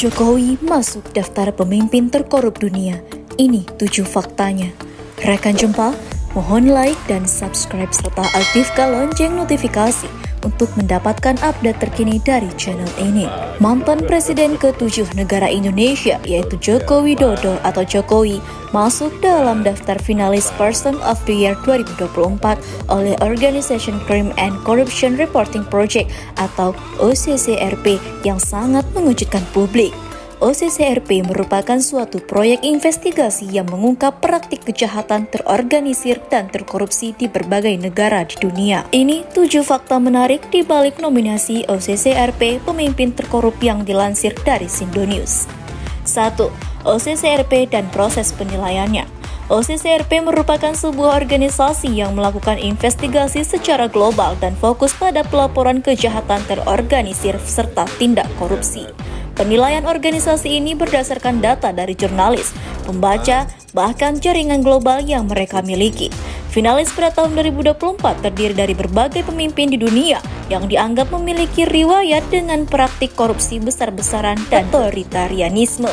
Jokowi masuk daftar pemimpin terkorup dunia. Ini 7 faktanya. Rekan jumpa, mohon like dan subscribe serta aktifkan lonceng notifikasi untuk mendapatkan update terkini dari channel ini. Mantan Presiden ke-7 negara Indonesia yaitu Joko Widodo atau Jokowi masuk dalam daftar finalis Person of the Year 2024 oleh Organization Crime and Corruption Reporting Project atau OCCRP yang sangat mengejutkan publik. OCCRP merupakan suatu proyek investigasi yang mengungkap praktik kejahatan terorganisir dan terkorupsi di berbagai negara di dunia. Ini 7 fakta menarik di balik nominasi OCCRP pemimpin terkorup yang dilansir dari Sindonews. 1. OCCRP dan proses penilaiannya. OCCRP merupakan sebuah organisasi yang melakukan investigasi secara global dan fokus pada pelaporan kejahatan terorganisir serta tindak korupsi. Penilaian organisasi ini berdasarkan data dari jurnalis, pembaca, bahkan jaringan global yang mereka miliki. Finalis pada tahun 2024 terdiri dari berbagai pemimpin di dunia yang dianggap memiliki riwayat dengan praktik korupsi besar-besaran dan otoritarianisme.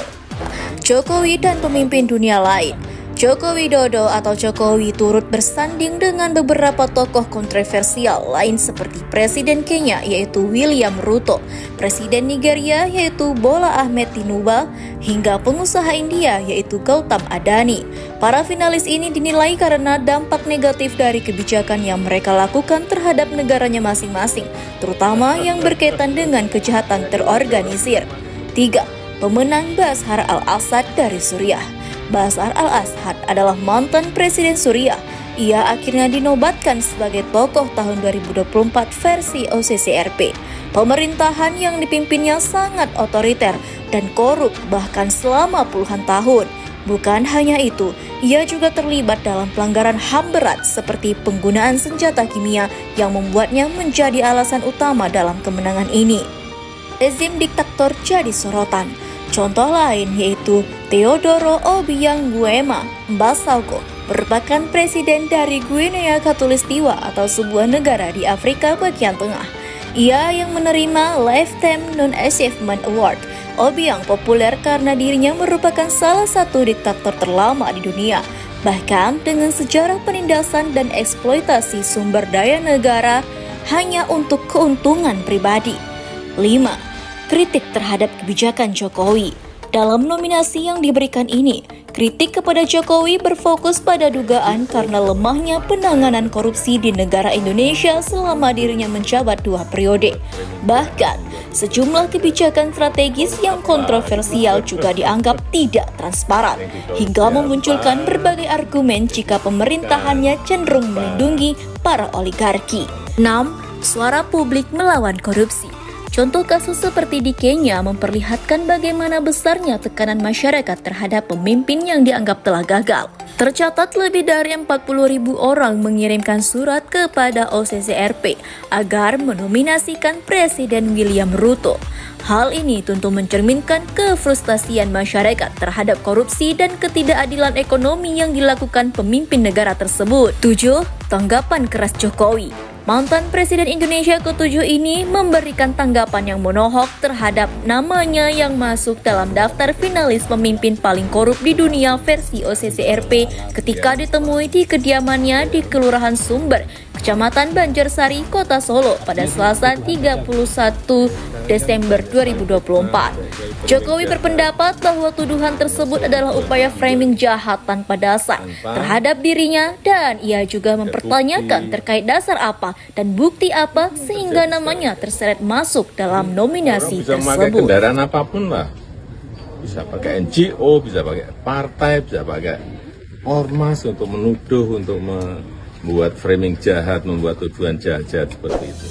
Jokowi dan pemimpin dunia lain. Joko Widodo atau Jokowi turut bersanding dengan beberapa tokoh kontroversial lain seperti Presiden Kenya yaitu William Ruto, Presiden Nigeria yaitu Bola Ahmed Tinubu, hingga pengusaha India yaitu Gautam Adani. Para finalis ini dinilai karena dampak negatif dari kebijakan yang mereka lakukan terhadap negaranya masing-masing, terutama yang berkaitan dengan kejahatan terorganisir. 3. Pemenang Bashar al-Assad dari Suriah. Bashar al-Assad adalah mantan Presiden Suriah. Ia akhirnya dinobatkan sebagai tokoh tahun 2024 versi OCCRP. Pemerintahan yang dipimpinnya sangat otoriter dan korup bahkan selama puluhan tahun. Bukan hanya itu, ia juga terlibat dalam pelanggaran HAM berat seperti penggunaan senjata kimia yang membuatnya menjadi alasan utama dalam kemenangan ini. Rezim diktator jadi sorotan. Contoh lain yaitu Teodoro Obiang Nguema Mbasogo merupakan presiden dari Guinea Khatulistiwa atau sebuah negara di Afrika bagian tengah. Ia yang menerima Lifetime Non-Achievement Award. Obiang populer karena dirinya merupakan salah satu diktator terlama di dunia, bahkan dengan sejarah penindasan dan eksploitasi sumber daya negara hanya untuk keuntungan pribadi. 5. Kritik terhadap kebijakan Jokowi. Dalam nominasi yang diberikan ini, kritik kepada Jokowi berfokus pada dugaan karena lemahnya penanganan korupsi di negara Indonesia selama dirinya menjabat 2 periode. Bahkan, sejumlah kebijakan strategis yang kontroversial juga dianggap tidak transparan, hingga memunculkan berbagai argumen jika pemerintahannya cenderung melindungi para oligarki. 6. Suara publik melawan korupsi. Contoh kasus seperti di Kenya memperlihatkan bagaimana besarnya tekanan masyarakat terhadap pemimpin yang dianggap telah gagal. Tercatat lebih dari 40.000 orang mengirimkan surat kepada OCCRP agar menominasikan Presiden William Ruto. Hal ini tentu mencerminkan kefrustasian masyarakat terhadap korupsi dan ketidakadilan ekonomi yang dilakukan pemimpin negara tersebut. 7. Tanggapan keras Jokowi. Mantan Presiden Indonesia ke-7 ini memberikan tanggapan yang menohok terhadap namanya yang masuk dalam daftar finalis pemimpin paling korup di dunia versi OCCRP ketika ditemui di kediamannya di Kelurahan Sumber, Kecamatan Banjarsari, Kota Solo pada Selasa 31 Desember 2024. Jokowi berpendapat bahwa tuduhan tersebut adalah upaya framing jahat tanpa dasar terhadap dirinya dan ia juga mempertanyakan terkait dasar apa dan bukti apa sehingga namanya terseret masuk dalam nominasi tersebut. Pakai kendaraan apapun lah, bisa pakai NGO, bisa pakai partai, bisa pakai ormas untuk menuduh, untuk membuat framing jahat, membuat tuduhan jahat seperti itu.